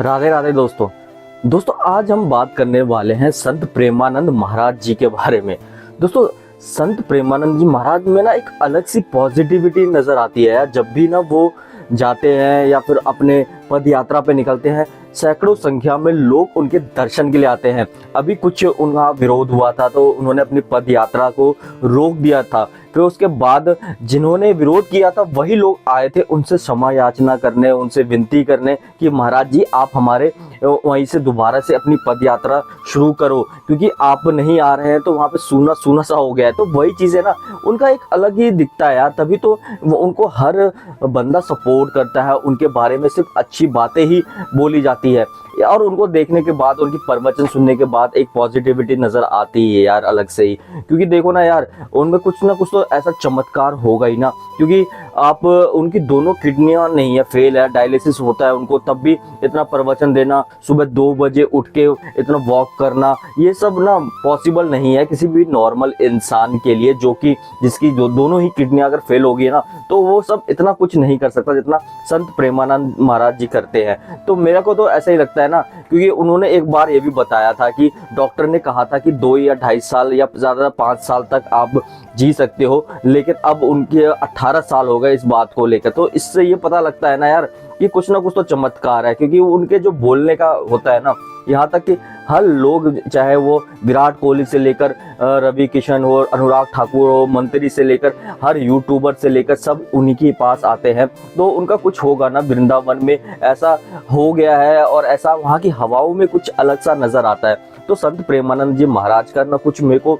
राधे राधे दोस्तों आज हम बात करने वाले हैं संत प्रेमानंद महाराज जी के बारे में। दोस्तों संत प्रेमानंद जी महाराज में ना एक अलग सी पॉजिटिविटी नज़र आती है यार। जब भी ना वो जाते हैं या फिर अपने पद यात्रा पे निकलते हैं, सैकड़ों संख्या में लोग उनके दर्शन के लिए आते हैं। अभी कुछ उनका विरोध हुआ था तो उन्होंने अपनी पद यात्रा को रोक दिया था। फिर उसके बाद जिन्होंने विरोध किया था वही लोग आए थे उनसे क्षमा याचना करने, उनसे विनती करने कि महाराज जी आप हमारे वहीं से दोबारा से अपनी पद यात्रा शुरू करो, क्योंकि आप नहीं आ रहे हैं तो वहाँ पे सूना सूना सा हो गया है। तो वही चीज़ है ना, उनका एक अलग ही दिखता है यार। तभी तो उनको हर बंदा सपोर्ट करता है, उनके बारे में सिर्फ अच्छी बातें ही बोली जाती है। और उनको देखने के बाद, उनकी प्रवचन सुनने के बाद एक पॉजिटिविटी नज़र आती है यार अलग से ही। क्योंकि देखो ना यार, उनमें कुछ ना कुछ तो ऐसा चमत्कार होगा ही ना। क्योंकि आप उनकी दोनों किडनियां नहीं है, फेल है, डायलिसिस होता है उनको, तब भी इतना प्रवचन देना, सुबह 2 बजे उठ के इतना वॉक करना, ये सब ना पॉसिबल नहीं है किसी भी नॉर्मल इंसान के लिए, जो कि जिसकी जो दोनों ही किडनियां अगर फेल होगी ना, तो वो सब इतना कुछ नहीं कर सकता जितना संत प्रेमानंद महाराज जी करते हैं। तो मेरे को तो ऐसा ही लगता है ना, क्योंकि उन्होंने एक बार ये भी बताया था कि डॉक्टर ने कहा था कि 2 या 2.5 साल या ज़्यादा 5 साल तक आप जी सकते हो, लेकिन अब उनके 18 साल हो गए इस बात को लेकर। तो इससे ये पता लगता है ना यार कि कुछ ना कुछ तो चमत्कार है। क्योंकि उनके जो बोलने का होता है ना, यहाँ तक कि हर लोग, चाहे वो विराट कोहली से लेकर रवि किशन हो, अनुराग ठाकुर हो, मंत्री से लेकर हर यूट्यूबर से लेकर सब उन्हीं के पास आते हैं। तो उनका कुछ होगा ना, वृंदावन में ऐसा हो गया है और ऐसा वहाँ की हवाओं में कुछ अलग सा नज़र आता है। तो संत प्रेमानंद जी महाराज का ना कुछ मेरे को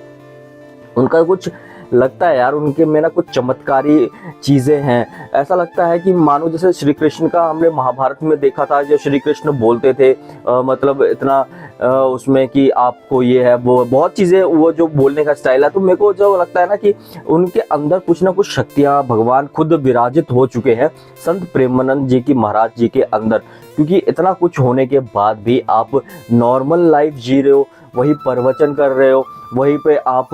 उनका कुछ लगता है यार, उनके में ना कुछ चमत्कारी चीज़ें हैं। ऐसा लगता है कि मानो जैसे श्री कृष्ण का हमने महाभारत में देखा था, जो श्री कृष्ण बोलते थे मतलब इतना उसमें कि आपको ये है वो बहुत चीज़ें, वो जो बोलने का स्टाइल है। तो मेरे को जो लगता है ना कि उनके अंदर कुछ ना कुछ शक्तियाँ भगवान खुद विराजित हो चुके हैं संत प्रेमानंद जी की महाराज जी के अंदर। क्योंकि इतना कुछ होने के बाद भी आप नॉर्मल लाइफ जी रहे हो, वही प्रवचन कर रहे हो, वहीं पे आप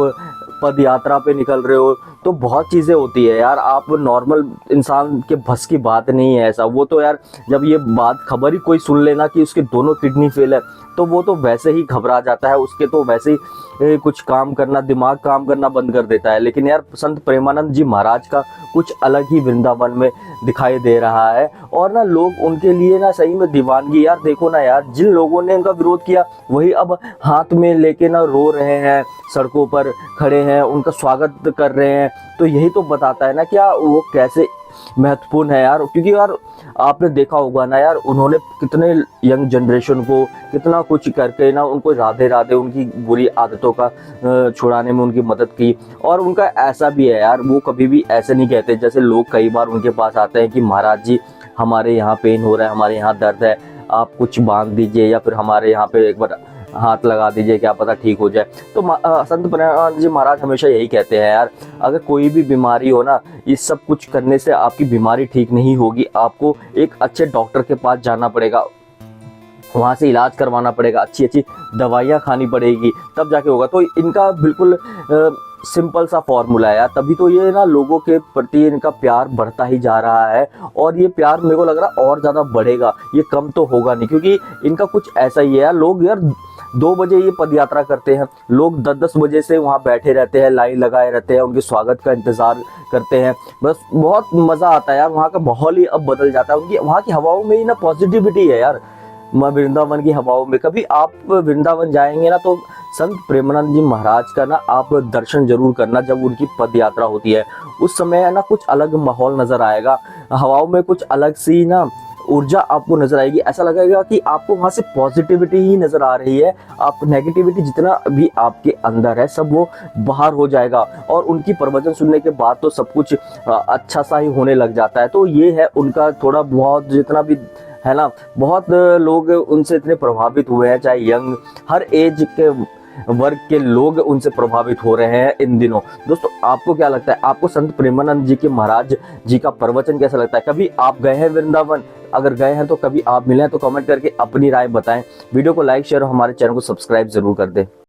पद यात्रा पे निकल रहे हो। तो बहुत चीज़ें होती है यार, आप नॉर्मल इंसान के बस की बात नहीं है ऐसा। वो तो यार जब ये बात खबर ही कोई सुन लेना कि उसके दोनों किडनी फेल है, तो वो तो वैसे ही घबरा जाता है, उसके तो वैसे ही कुछ काम करना, दिमाग काम करना बंद कर देता है। लेकिन यार संत प्रेमानंद जी महाराज का कुछ अलग ही वृंदावन में दिखाई दे रहा है। और ना लोग उनके लिए ना सही में दीवानगी यार। देखो ना यार, जिन लोगों ने उनका विरोध किया वही अब हाथ में लेके ना रो रहे हैं, सड़कों पर खड़े हैं, उनका स्वागत कर रहे हैं। तो यही तो बताता है ना क्या वो कैसे महत्वपूर्ण है यार। क्योंकि यार आपने देखा होगा ना यार, उन्होंने कितने यंग जनरेशन को कितना कुछ करके ना उनको राधे राधे, उनकी बुरी आदतों का छुड़ाने में उनकी मदद की। और उनका ऐसा भी है यार, वो कभी भी ऐसे नहीं कहते जैसे लोग कई बार उनके पास आते हैं कि महाराज जी हमारे यहाँ पेन हो रहा है, हमारे यहाँ दर्द है, आप कुछ बांध दीजिए या फिर हमारे यहाँ पे एक बार हाथ लगा दीजिए, क्या पता ठीक हो जाए। तो संत प्रेमानंद जी महाराज हमेशा यही कहते हैं यार, अगर कोई भी बीमारी हो ना, ये सब कुछ करने से आपकी बीमारी ठीक नहीं होगी। आपको एक अच्छे डॉक्टर के पास जाना पड़ेगा, वहाँ से इलाज करवाना पड़ेगा, अच्छी अच्छी दवाइयाँ खानी पड़ेगी, तब जाके होगा। तो इनका बिल्कुल सिंपल सा फॉर्मूला है यार। तभी तो ये ना लोगों के प्रति इनका प्यार बढ़ता ही जा रहा है। और ये प्यार मेरे को लग रहा है और ज़्यादा बढ़ेगा, ये कम तो होगा नहीं। क्योंकि इनका कुछ ऐसा ही है यार, लोग यार 2 बजे ये पद यात्रा करते हैं, लोग 10-10 बजे से वहाँ बैठे रहते हैं, लाइन लगाए रहते हैं, उनके स्वागत का इंतज़ार करते हैं। बस बहुत मज़ा आता है यार, वहाँ का माहौल ही अब बदल जाता है। उनकी वहाँ की हवाओं में ही ना पॉजिटिविटी है यार, वृंदावन की हवाओं में। कभी आप वृंदावन जाएंगे ना, तो संत प्रेमानंद जी महाराज का ना आप दर्शन जरूर करना। जब उनकी पद यात्रा होती है उस समय ना कुछ अलग माहौल नज़र आएगा, हवाओं में कुछ अलग सी ना ऊर्जा आपको नजर आएगी। ऐसा लगेगा कि आपको वहाँ से पॉजिटिविटी ही नजर आ रही है। आप नेगेटिविटी जितना भी आपके अंदर है सब वो बाहर हो जाएगा। और उनकी प्रवचन सुनने के बाद तो सब कुछ अच्छा सा ही होने लग जाता है। तो ये है उनका थोड़ा बहुत जितना भी है ना, बहुत लोग उनसे इतने प्रभावित हुए हैं, चाहे यंग, हर एज के वर्ग के लोग उनसे प्रभावित हो रहे हैं इन दिनों। दोस्तों आपको क्या लगता है, आपको संत प्रेमानंद जी के महाराज जी का प्रवचन कैसा लगता है? कभी आप गए हैं वृंदावन? अगर गए हैं तो कभी आप मिले हैं तो कमेंट करके अपनी राय बताएं। वीडियो को लाइक शेयर और हमारे चैनल को सब्सक्राइब जरूर कर दें।